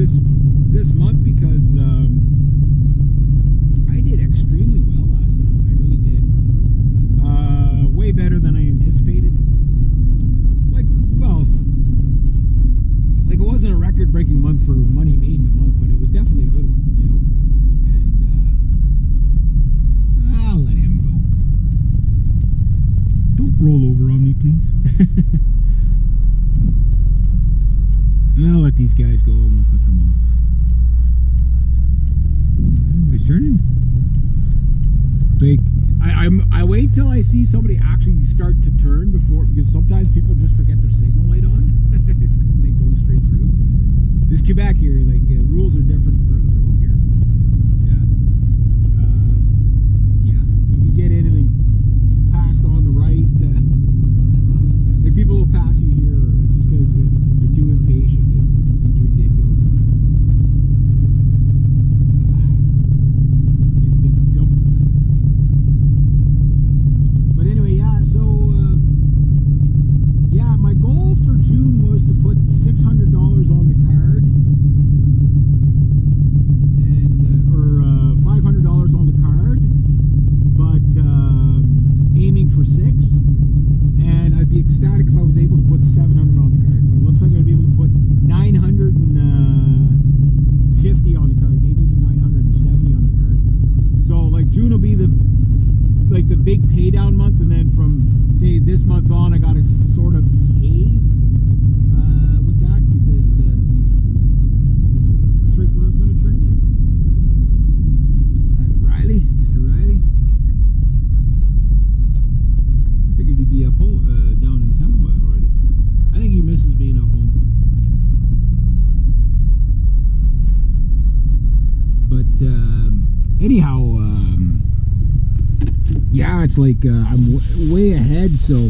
this month because I did extremely well last month. I really did. Way better than I anticipated. Like it wasn't a record-breaking month for money made in a month, but it was definitely a good one, you know. And I'll let him go. Don't roll over on me, please. I'll let these guys go. I won't cut them off. Everybody's turning. It's like I wait till I see somebody actually start to turn before, because sometimes people just forget their signal light on. It's like they go straight through. This Quebec here, like rules are different for the road here. Yeah, yeah. You can get in and then passed on the right. Like people will pass you here just because they're too impatient. It's ridiculous. But anyway, yeah, so yeah, my goal for June was to put $600 on the card, and or $500 on the card, but aiming for 6, and I'd be ecstatic if I was able to put 700 on the card. But it looks like I'd be able to put 950 on the card, maybe even 970 on the card. So like June will be the big pay down month, and then from say this month on I gotta sort of behave with that, because that's right where I was gonna turn. Riley, Mr. Riley. I figured he'd be up home, down in town already. I think he misses being up home. But anyhow, yeah, it's like I'm way ahead, so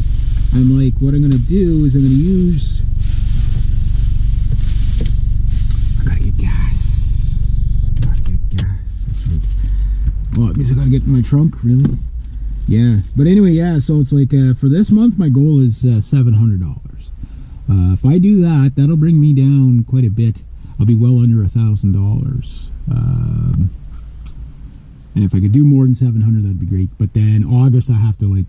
I'm like, what I'm gonna do is I'm gonna use. I gotta get gas. That's right. Well, it means I gotta get in my trunk, really. Yeah, but anyway, yeah. So it's like for this month, my goal is $700. If I do that, that'll bring me down quite a bit. I'll be well under $1,000. And if I could do more than 700, that'd be great. But then August, I have to like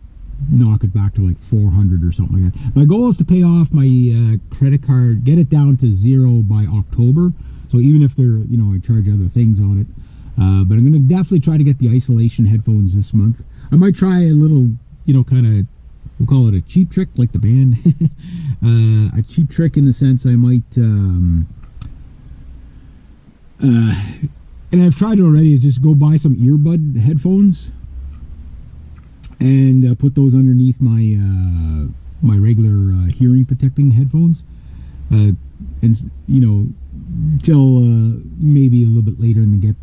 knock it back to like 400 or something like that. My goal is to pay off my credit card, get it down to 0 by October. So even if they're, you know, I charge other things on it. But I'm going to definitely try to get the isolation headphones this month. I might try a little, you know, kind of, we'll call it a cheap trick, like the band. A cheap trick in the sense I might, and I've tried it already, is just go buy some earbud headphones and put those underneath my my regular hearing protecting headphones, and you know, till maybe a little bit later and get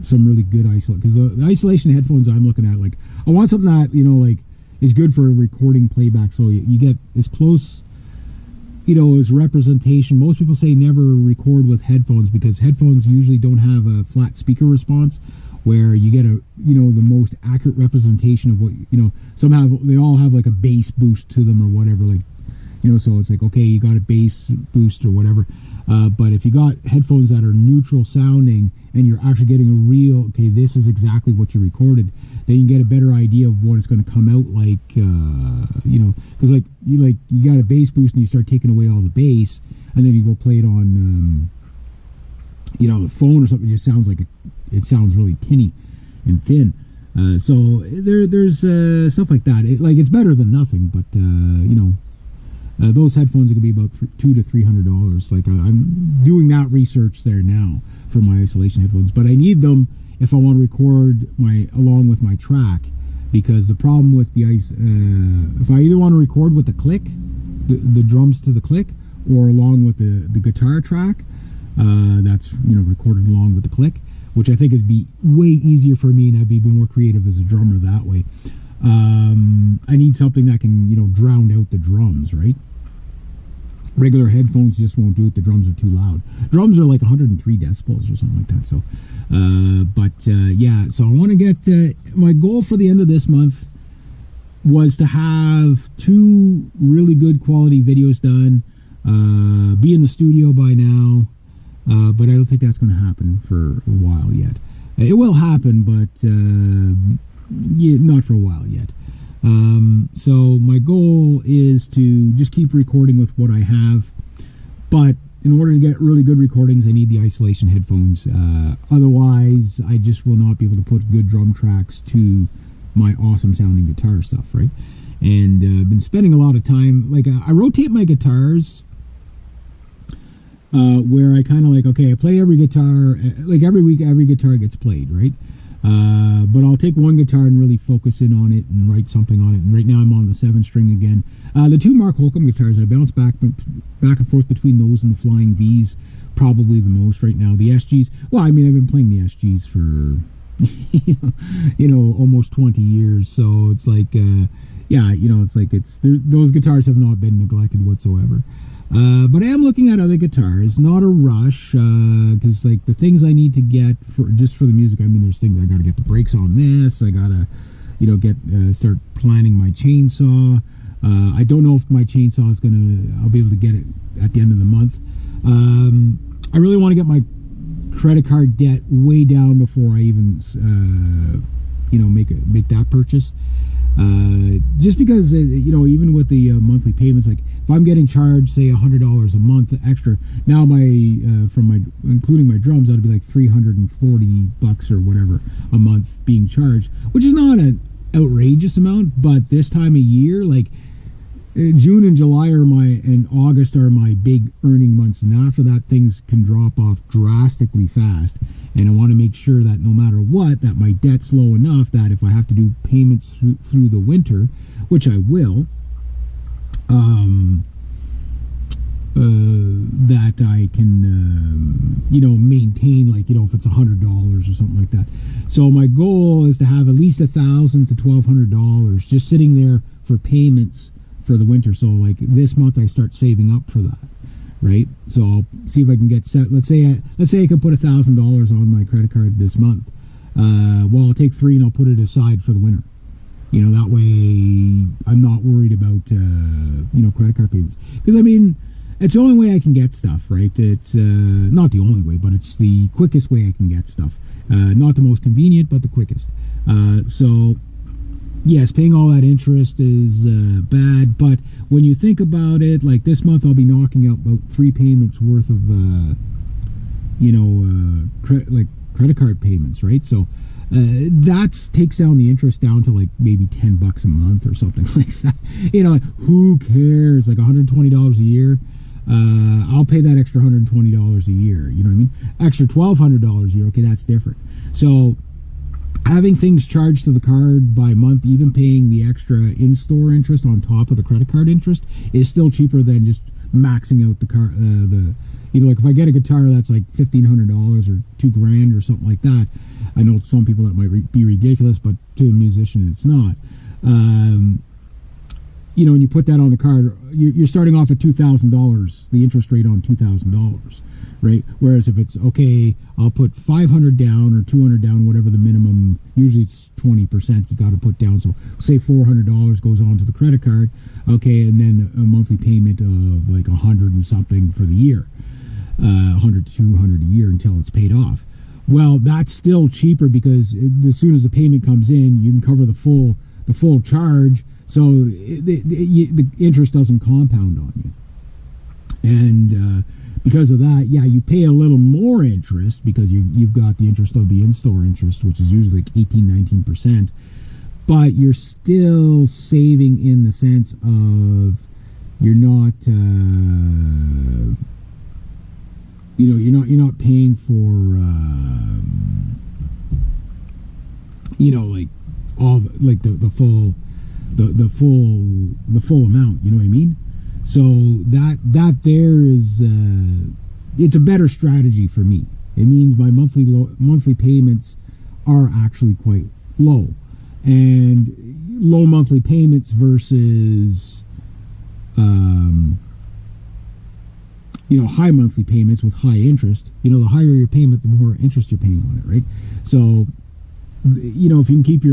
some really good isolation, because the isolation headphones I'm looking at, like I want something that, you know, like is good for recording playback, so you get as close, you know, as representation. Most people say never record with headphones, because headphones usually don't have a flat speaker response where you get a, you know, the most accurate representation of what, you know, somehow they all have like a bass boost to them or whatever, like, you know, so it's like, okay, you got a bass boost or whatever, but if you got headphones that are neutral sounding and you're actually getting a real, okay, this is exactly what you recorded, then you get a better idea of what it's going to come out like, you know, because like you got a bass boost and you start taking away all the bass, and then you go play it on, you know, the phone or something, it just sounds like it sounds really tinny and thin. So there's stuff like that. It's better than nothing, but you know, those headphones are gonna be about $200 to $300. Like I'm doing that research there now for my isolation headphones, but I need them if I want to record along with my track, because the problem with the if I either want to record with the click, the drums to the click, or along with the guitar track, that's, you know, recorded along with the click, which I think would be way easier for me, and I'd be more creative as a drummer that way. I need something that can, you know, drown out the drums, right? Regular headphones just won't do it. The drums are too loud. Drums are like 103 decibels or something like that. So, yeah, so I want to get, my goal for the end of this month was to have 2 really good quality videos done, be in the studio by now, but I don't think that's going to happen for a while yet. It will happen, but yeah, not for a while yet. So my goal is to just keep recording with what I have, but in order to get really good recordings, I need the isolation headphones. Otherwise, I just will not be able to put good drum tracks to my awesome sounding guitar stuff, right? And I've been spending a lot of time, like I rotate my guitars where I kind of like, okay, I play every guitar, like every week every guitar gets played, right? But I'll take one guitar and really focus in on it and write something on it. And right now I'm on the 7-string again. The two Mark Holcomb guitars, I bounce back and forth between those and the Flying V's probably the most right now. The SGs, well, I mean, I've been playing the SGs for, almost 20 years. So it's like, yeah, it's like those guitars have not been neglected whatsoever. But I am looking at other guitars, not a rush, because like the things I need to get for the music. I mean, there's things I got to get the brakes on this. I gotta, start planning my chainsaw. I don't know if my chainsaw I'll be able to get it at the end of the month. I really want to get my credit card debt way down before I even, make that purchase. Just because even with the monthly payments, like if I'm getting charged say $100 a month extra, now including my drums, that'd be like $340 or whatever a month being charged, which is not an outrageous amount, but this time of year, like June and July and August are my big earning months, and after that things can drop off drastically fast. And I want to make sure that no matter what, that my debt's low enough that if I have to do payments through the winter, which I will, that I can, maintain, like, if it's $100 or something like that. So my goal is to have at least $1,000 to $1,200 just sitting there for payments for the winter. So like this month I start saving up for that. Right, so I'll see if I can get set. Let's say I can put $1,000 on my credit card this month. Well, I'll take $3 and I'll put it aside for the winter. That way I'm not worried about credit card payments. Because I mean, it's the only way I can get stuff. Right, it's not the only way, but it's the quickest way I can get stuff. Not the most convenient, but the quickest. So. Yes, paying all that interest is bad, but when you think about it, like this month I'll be knocking out about 3 payments worth of, credit card payments, right? So that takes down the interest down to like maybe $10 a month or something like that. Who cares? Like $120 a year. I'll pay that extra $120 a year. You know what I mean? Extra $1,200 a year. Okay, that's different. So. Having things charged to the card by month, even paying the extra in-store interest on top of the credit card interest, is still cheaper than just maxing out the car. Like if I get a guitar that's like $1,500 or $2,000 or something like that. I know some people that might be ridiculous, but to a musician it's not. When you put that on the card, you're starting off at $2,000. The interest rate on $2,000. Right. Whereas if it's okay, I'll put $500 down or $200 down, whatever the minimum. Usually it's 20% you got to put down. So say $400 goes on to the credit card. Okay, and then a monthly payment of like $100 and something for the year, $100 to $200 a year until it's paid off. Well, that's still cheaper because as soon as the payment comes in, you can cover the full charge. So the interest doesn't compound on you, and. Because of that, yeah, you pay a little more interest because you've got the interest of the in-store interest, which is usually like 18-19%, but you're still saving in the sense of you're not, you're not paying for, like all like the full amount. You know what I mean? So that there is it's a better strategy for me. It means my monthly payments are actually quite low, and low monthly payments versus high monthly payments with high interest. The higher your payment, the more interest you're paying on it, right? So if you can keep your